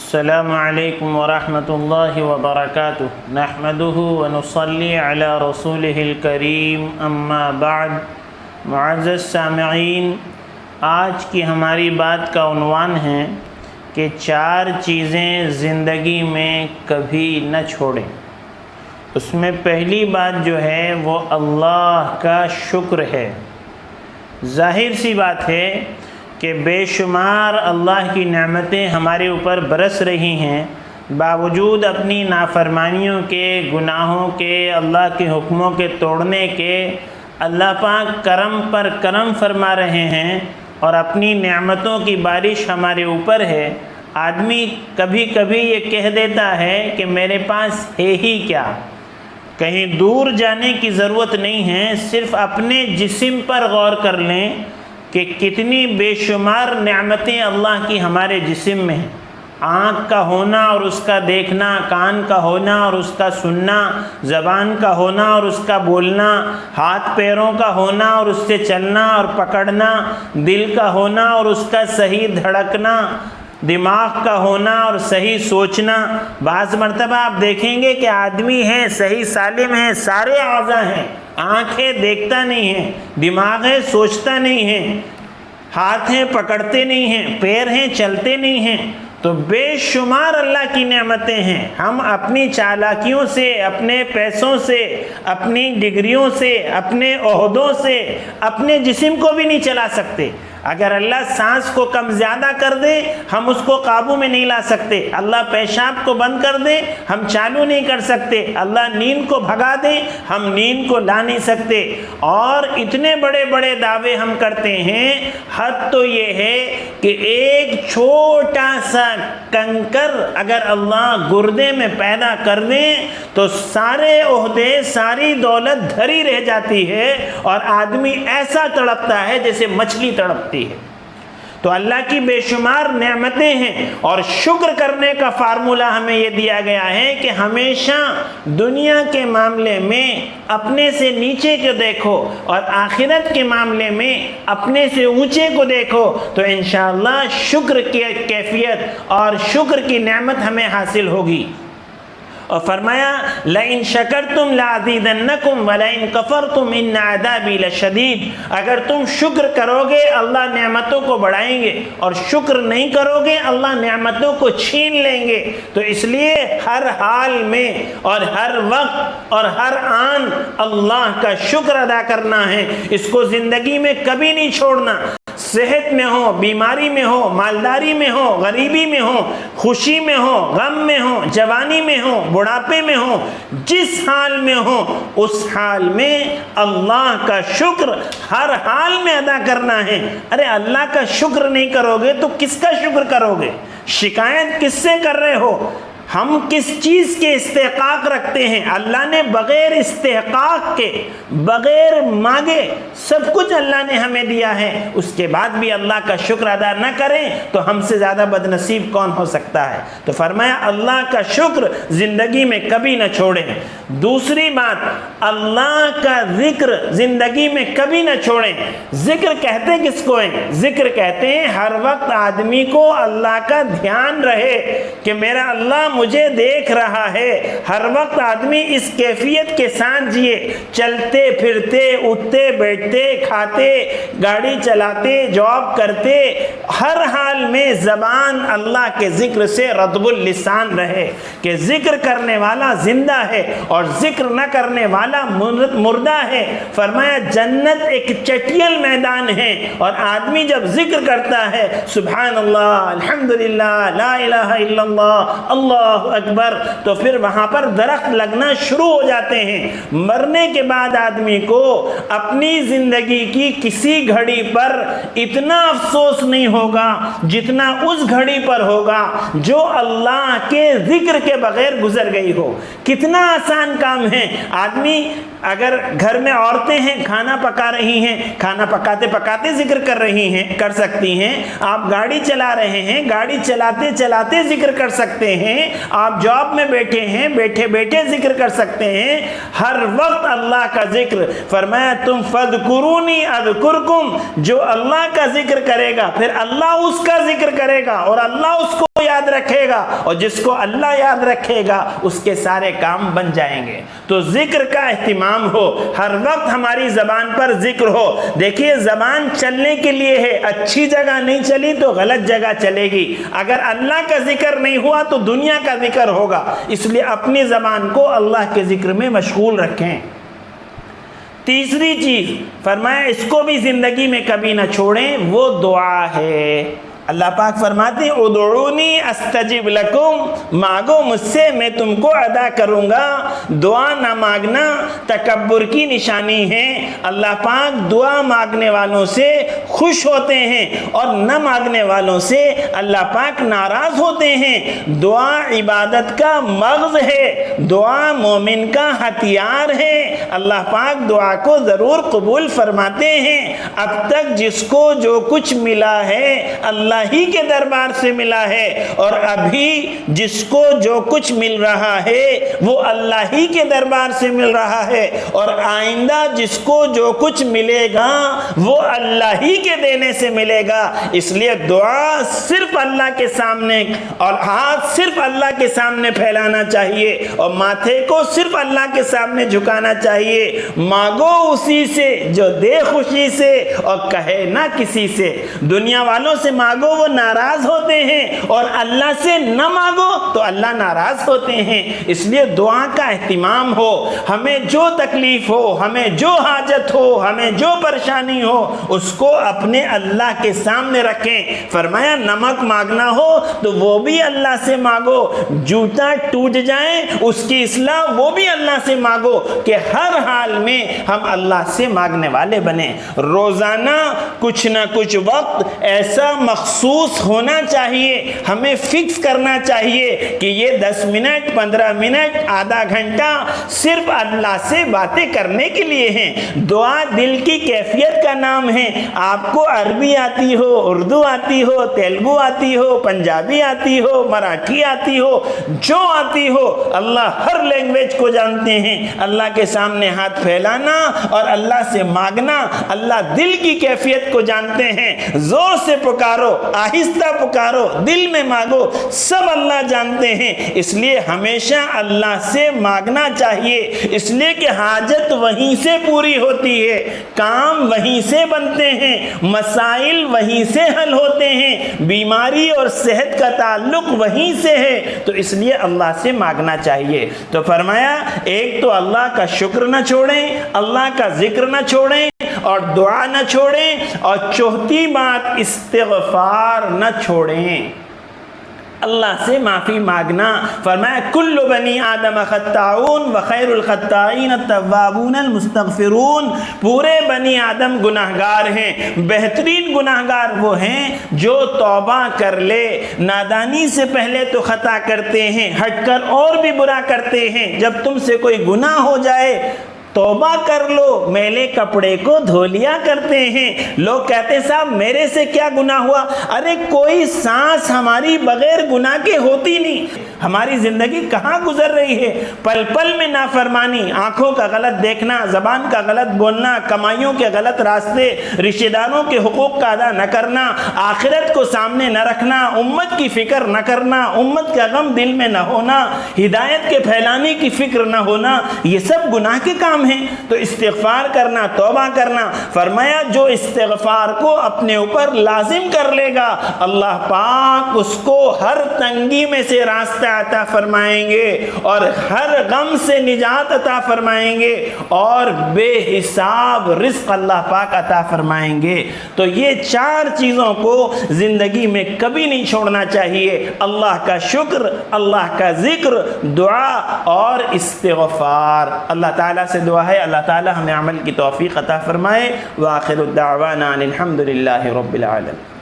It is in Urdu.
السلام علیکم ورحمۃ اللہ وبرکاتہ نحمدہ ونصلی علی رسولہ الکریم اما بعد۔ معزز سامعین، آج کی ہماری بات کا عنوان ہے کہ 4 چیزیں زندگی میں کبھی نہ چھوڑیں۔ اس میں پہلی بات جو ہے وہ اللہ کا شکر ہے۔ ظاہر سی بات ہے کہ بے شمار اللہ کی نعمتیں ہمارے اوپر برس رہی ہیں، باوجود اپنی نافرمانیوں کے، گناہوں کے، اللہ کے حکموں کے توڑنے کے اللہ پاک کرم پر کرم فرما رہے ہیں اور اپنی نعمتوں کی بارش ہمارے اوپر ہے۔ آدمی کبھی کبھی یہ کہہ دیتا ہے کہ میرے پاس ہے ہی کیا۔ کہیں دور جانے کی ضرورت نہیں ہے، صرف اپنے جسم پر غور کر لیں کہ کتنی بے شمار نعمتیں اللہ کی ہمارے جسم میں ہیں۔ آنکھ کا ہونا اور اس کا دیکھنا، کان کا ہونا اور اس کا سننا، زبان کا ہونا اور اس کا بولنا، ہاتھ پیروں کا ہونا اور اس سے چلنا اور پکڑنا، دل کا ہونا اور اس کا صحیح دھڑکنا، دماغ کا ہونا اور صحیح سوچنا۔ بعض مرتبہ آپ دیکھیں گے کہ آدمی ہے، صحیح سالم ہے، سارے اعضاء ہیں، آنکھ ہے دیکھتا نہیں ہے، دماغ ہے سوچتا نہیں ہے، ہاتھ ہیں پکڑتے نہیں ہیں، پیر ہیں چلتے نہیں ہیں۔ تو بے شمار اللہ کی نعمتیں ہیں۔ ہم اپنی چالاکیوں سے، اپنے پیسوں سے، اپنی ڈگریوں سے، اپنے عہدوں سے اپنے جسم کو بھی نہیں چلا سکتے۔ اگر اللہ سانس کو کم زیادہ کر دے ہم اس کو قابو میں نہیں لا سکتے۔ اللہ پیشاب کو بند کر دے ہم چالو نہیں کر سکتے۔ اللہ نیند کو بھگا دے ہم نیند کو لا نہیں سکتے۔ اور اتنے بڑے بڑے دعوے ہم کرتے ہیں، حد تو یہ ہے کہ ایک چھوٹا سا کنکر اگر اللہ گردے میں پیدا کر دیں تو سارے عہدے، ساری دولت دھری رہ جاتی ہے اور آدمی ایسا تڑپتا ہے جیسے مچھلی تڑپتی ہے۔ تو اللہ کی بے شمار نعمتیں ہیں اور شکر کرنے کا فارمولہ ہمیں یہ دیا گیا ہے کہ ہمیشہ دنیا کے معاملے میں اپنے سے نیچے کو دیکھو اور آخرت کے معاملے میں اپنے سے اونچے کو دیکھو، تو انشاءاللہ شکر کی کیفیت اور شکر کی نعمت ہمیں حاصل ہوگی۔ اور فرمایا لَإِن شَكَرْتُمْ لَأَزِيدَنَّكُمْ وَلَإِن كَفَرْتُمْ إِنَّ عَذَابِي لَشَدِيدٌ۔ اگر تم شکر کرو گے اللہ نعمتوں کو بڑھائیں گے، اور شکر نہیں کرو گے اللہ نعمتوں کو چھین لیں گے۔ تو اس لیے ہر حال میں اور ہر وقت اور ہر آن اللہ کا شکر ادا کرنا ہے۔ اس کو زندگی میں کبھی نہیں چھوڑنا۔ صحت میں ہو، بیماری میں ہو، مالداری میں ہو، غریبی میں ہو، خوشی میں ہو، غم میں ہو، جوانی میں ہو، بڑھاپے میں ہو، جس حال میں ہو اس حال میں اللہ کا شکر ہر حال میں ادا کرنا ہے۔ ارے اللہ کا شکر نہیں کرو گے تو کس کا شکر کرو گے؟ شکایت کس سے کر رہے ہو؟ ہم کس چیز کے استحقاق رکھتے ہیں؟ اللہ نے بغیر استحقاق کے، بغیر مانگے سب کچھ اللہ نے ہمیں دیا ہے، اس کے بعد بھی اللہ کا شکر ادا نہ کریں تو ہم سے زیادہ بد نصیب کون ہو سکتا ہے؟ تو فرمایا اللہ کا شکر زندگی میں کبھی نہ چھوڑیں۔ دوسری بات، اللہ کا ذکر زندگی میں کبھی نہ چھوڑیں۔ ذکر کہتے کس کو ہیں؟ ذکر کہتے ہیں ہر وقت آدمی کو اللہ کا دھیان رہے کہ میرا اللہ مجھے دیکھ رہا ہے۔ ہر وقت آدمی اس کیفیت کے ساتھ جیے، چلتے پھرتے، اٹھتے بیٹھتے، کھاتے، گاڑی چلاتے، جاب کرتے، ہر حال میں زبان اللہ کے ذکر سے رطب اللسان رہے کہ ذکر کرنے والا زندہ ہے اور ذکر نہ کرنے والا مردہ ہے۔ فرمایا جنت ایک چٹیل میدان ہے اور آدمی جب ذکر کرتا ہے سبحان اللہ، الحمدللہ، لا الہ الا اللہ، اللہ اکبر، تو پھر وہاں پر درخت لگنا شروع ہو جاتے ہیں۔ مرنے کے بعد آدمی کو اپنی زندگی کی کسی گھڑی پر اتنا افسوس نہیں ہوگا جتنا اس گھڑی پر ہوگا جو اللہ کے ذکر کے بغیر گزر گئی ہو۔ کتنا آسان کام ہے۔ آدمی اگر گھر میں عورتیں ہیں کھانا پکا رہی ہیں، کھانا پکاتے پکاتے ذکر کر رہی ہیں، کر سکتی ہیں۔ آپ گاڑی چلا رہے ہیں، گاڑی چلاتے چلاتے ذکر کر سکتے ہیں۔ آپ جاب میں بیٹھے ہیں، بیٹھے بیٹھے ذکر کر سکتے ہیں۔ ہر وقت اللہ کا ذکر۔ فرمایا تم فذکرونی اذکرکم، جو اللہ کا ذکر کرے گا پھر اللہ اس کا ذکر کرے گا اور اللہ اس کو یاد رکھے گا اور جس کو اللہ یاد رکھے گا اس کے سارے کام بن جائیں گے۔ تو ذکر کا اہتمام ہو، ہر وقت ہماری زبان پر ذکر ہو۔ دیکھیے زبان چلنے کے لیے ہے، اچھی جگہ نہیں چلی تو غلط جگہ چلے گی۔ اگر اللہ کا ذکر نہیں ہوا تو دنیا کا ذکر ہوگا، اس لیے اپنی زبان کو اللہ کے ذکر میں مشغول رکھیں۔ تیسری چیز فرمایا اس کو بھی زندگی میں کبھی نہ چھوڑیں، وہ دعا ہے۔ اللہ پاک فرماتے ہیں ادعونی استجب لکم، مانگو مجھ سے میں تم کو عطا کروں گا۔ دعا نہ مانگنا تکبر کی نشانی ہے۔ اللہ پاک دعا مانگنے والوں سے خوش ہوتے ہیں اور نہ مانگنے والوں سے اللہ پاک ناراض ہوتے ہیں۔ دعا عبادت کا مغز ہے، دعا مومن کا ہتھیار ہے۔ اللہ پاک دعا کو ضرور قبول فرماتے ہیں۔ اب تک جس کو جو کچھ ملا ہے اللہ ہی کے دربار سے ملا ہے، اور ابھی جس کو جو کچھ مل رہا ہے وہ اللہ ہی کے دربار سے مل رہا ہے، اور آئندہ جس کو جو کچھ ملے گا وہ اللہ ہی کے دینے سے ملے گا۔ اس لیے دعا صرف اللہ کے سامنے اور ہاتھ صرف اللہ کے سامنے پھیلانا چاہیے اور ماتھے کو صرف اللہ کے سامنے جھکانا چاہیے۔ مانگو اسی سے جو دے خوشی سے اور کہے نہ کسی سے۔ دنیا والوں سے مانگو وہ ناراض ہوتے ہیں اور اللہ سے نہ مانگو تو اللہ ناراض ہوتے ہیں۔ اس لیے دعا کا اہتمام ہو، ہمیں جو تکلیف ہو، ہمیں جو حاجت ہو، ہمیں جو پریشانی ہو اس کو اپنے اللہ کے سامنے رکھیں۔ فرمایا نمک مانگنا ہو تو وہ بھی اللہ سے مانگو، جوتا ٹوٹ جائے اس کی اصلاح وہ بھی اللہ سے مانگو، کہ ہر حال میں ہم اللہ سے مانگنے والے بنیں۔ روزانہ کچھ نہ کچھ وقت ایسا مخصوص ہونا چاہیے، ہمیں فکس کرنا چاہیے کہ یہ 10 منٹ 15 منٹ آدھا گھنٹہ صرف اللہ سے باتیں کرنے کے لیے ہیں۔ دعا دل کی کیفیت کا نام ہے۔ آپ کو عربی آتی ہو، اردو آتی ہو، تیلگو آتی ہو، پنجابی آتی ہو، مراٹھی آتی ہو، جو آتی ہو، اللہ ہر لینگویج کو جانتے ہیں۔ اللہ کے سامنے ہاتھ پھیلانا اور اللہ سے مانگنا، اللہ دل کی کیفیت کو جانتے ہیں۔ زور سے پکارو، آہستہ پکارو، دل میں مانگو، سب اللہ جانتے ہیں۔ اس لیے ہمیشہ اللہ سے مانگنا چاہیے، اس لیے کہ حاجت وہیں سے پوری ہوتی ہے، کام وہیں سے بنتے ہیں، مسائل وہیں سے حل ہوتے ہیں، بیماری اور صحت کا تعلق وہیں سے ہے، تو اس لیے اللہ سے مانگنا چاہیے۔ تو فرمایا ایک تو اللہ کا شکر نہ چھوڑیں، اللہ کا ذکر نہ چھوڑیں اور دعا نہ چھوڑیں، اور چوتھی بات استغفار نہ چھوڑیں، اللہ سے معافی مانگنا۔ فرمایا کل بنی آدم خطاؤن وخیر الخطائین التوابون المستغفرون، پورے بنی آدم گناہگار ہیں، بہترین گناہگار وہ ہیں جو توبہ کر لے۔ نادانی سے پہلے تو خطا کرتے ہیں، ہٹ کر اور بھی برا کرتے ہیں۔ جب تم سے کوئی گناہ ہو جائے توبہ کر لو، میلے کپڑے کو دھو لیا کرتے ہیں۔ لوگ کہتے ہیں صاحب میرے سے کیا گناہ ہوا؟ ارے کوئی سانس ہماری بغیر گناہ کے ہوتی نہیں۔ ہماری زندگی کہاں گزر رہی ہے؟ پل پل میں نافرمانی، آنکھوں کا غلط دیکھنا، زبان کا غلط بولنا، کمائیوں کے غلط راستے، رشتہ داروں کے حقوق کا ادا نہ کرنا، آخرت کو سامنے نہ رکھنا، امت کی فکر نہ کرنا، امت کا غم دل میں نہ ہونا، ہدایت کے پھیلانے کی فکر نہ ہونا، یہ سب گناہ کے کام ہیں۔ تو استغفار کرنا، توبہ کرنا۔ فرمایا جو استغفار کو اپنے اوپر لازم کر لے گا اللہ پاک اس کو ہر تنگی میں سے راستہ عطا فرمائیں گے اور ہر غم سے نجات عطا فرمائیں گے اور بے حساب رزق اللہ پاک عطا فرمائیں گے۔ تو یہ 4 چیزوں کو زندگی میں کبھی نہیں چھوڑنا چاہیے، اللہ کا شکر، اللہ کا ذکر، دعا اور استغفار۔ اللہ تعالیٰ سے دعا ہے اللہ تعالیٰ ہمیں عمل کی توفیق عطا فرمائے۔ وآخر الدعوانا الحمد للہ رب العالمین۔